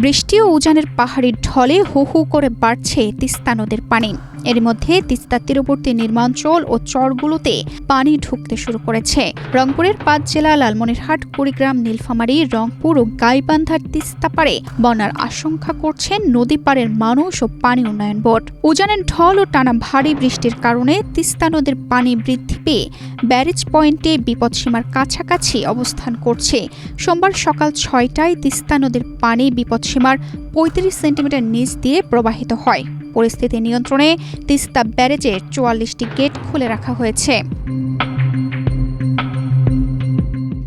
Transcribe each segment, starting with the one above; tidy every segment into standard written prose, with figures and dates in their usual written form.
বৃষ্টি ও উজানের পাহাড়ি ঢলে হু হু করে বাড়ছে তিস্তা নদীর পানি। এর মধ্যে তিস্তা তীরবর্তী নির্মাঞ্চল ও চরগুলোতে পানি ঢুকতে শুরু করেছে। রংপুরের ৫ জেলা লালমনিরহাট, কুড়িগ্রাম, নীলফামারী, রংপুর ও গাইবান্ধার তিস্তা পাড়ে বন্যার আশঙ্কা করছেন নদী পাড়ের মানুষ ও পানি উন্নয়ন বোর্ড। উজানের ঢল ও টানা ভারী বৃষ্টির কারণে তিস্তা নদীর পানি বৃদ্ধি পেয়ে ব্যারেজ পয়েন্টে বিপদসীমার কাছাকাছি অবস্থান করছে। সোমবার সকাল ৬টায় তিস্তা নদীর পানি বিপদসীমার ৩৫ সেন্টিমিটার নিচ দিয়ে প্রবাহিত হয়। পরিস্থিতি নিয়ন্ত্রণে তিস্তা ব্যারেজের ৪৪টি গেট খুলে রাখা হয়েছে।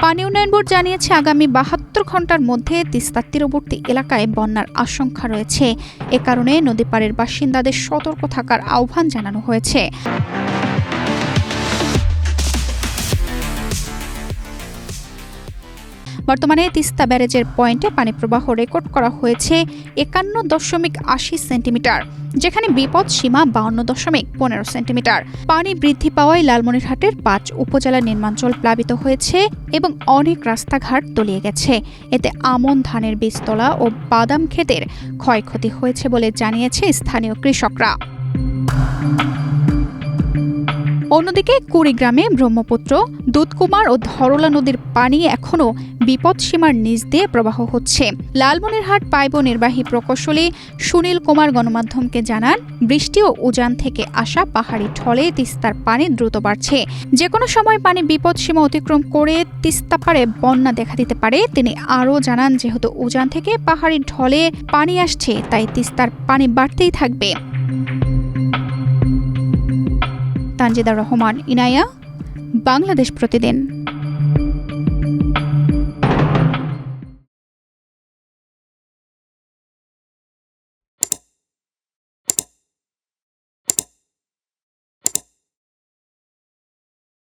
পানি উন্নয়ন বোর্ড জানিয়েছে, আগামী ৭২ ঘন্টার মধ্যে তিস্তা তীরবর্তী এলাকায় বন্যার আশঙ্কা রয়েছে। এ কারণে নদীপাড়ের বাসিন্দাদের সতর্ক থাকার আহ্বান জানানো হয়েছে। বর্তমানে তিস্তা ব্যারেজের পয়েন্টে পানি প্রবাহ রেকর্ড করা হয়েছে ৫১.৮০ সেন্টিমিটার, যেখানে বিপদ সীমা ৫২.১৫ সেন্টিমিটার। পানি বৃদ্ধি পাওয়ায় লালমনিরহাটের ৫ উপজেলার নির্মাঞ্চল প্লাবিত হয়েছে এবং অনেক রাস্তাঘাট তলিয়ে গেছে। এতে আমন ধানের বীজতলা ও বাদাম ক্ষেতের ক্ষয়ক্ষতি হয়েছে বলে জানিয়েছে স্থানীয় কৃষকরা। অন্যদিকে কুড়িগ্রামে ব্রহ্মপুত্র, দুধকুমার ও ধরলা নদীর পানি এখনও বিপদসীমার নিচ দিয়ে প্রবাহ হচ্ছে। লালমনিরহাট পাইপ নির্বাহী প্রকৌশলী সুনীল কুমার গণমাধ্যমকে জানান, বৃষ্টি ও উজান থেকে আসা পাহাড়ি ঢলে তিস্তার পানি দ্রুত বাড়ছে। যে কোনো সময় পানি বিপদসীমা অতিক্রম করে তিস্তা পাড়ে বন্যা দেখা দিতে পারে। তিনি আরও জানান, যেহেতু উজান থেকে পাহাড়ি ঢলে পানি আসছে, তাই তিস্তার পানি বাড়তেই থাকবে। তানজিদা রহমান, ইনায়া, বাংলাদেশ প্রতিদিন।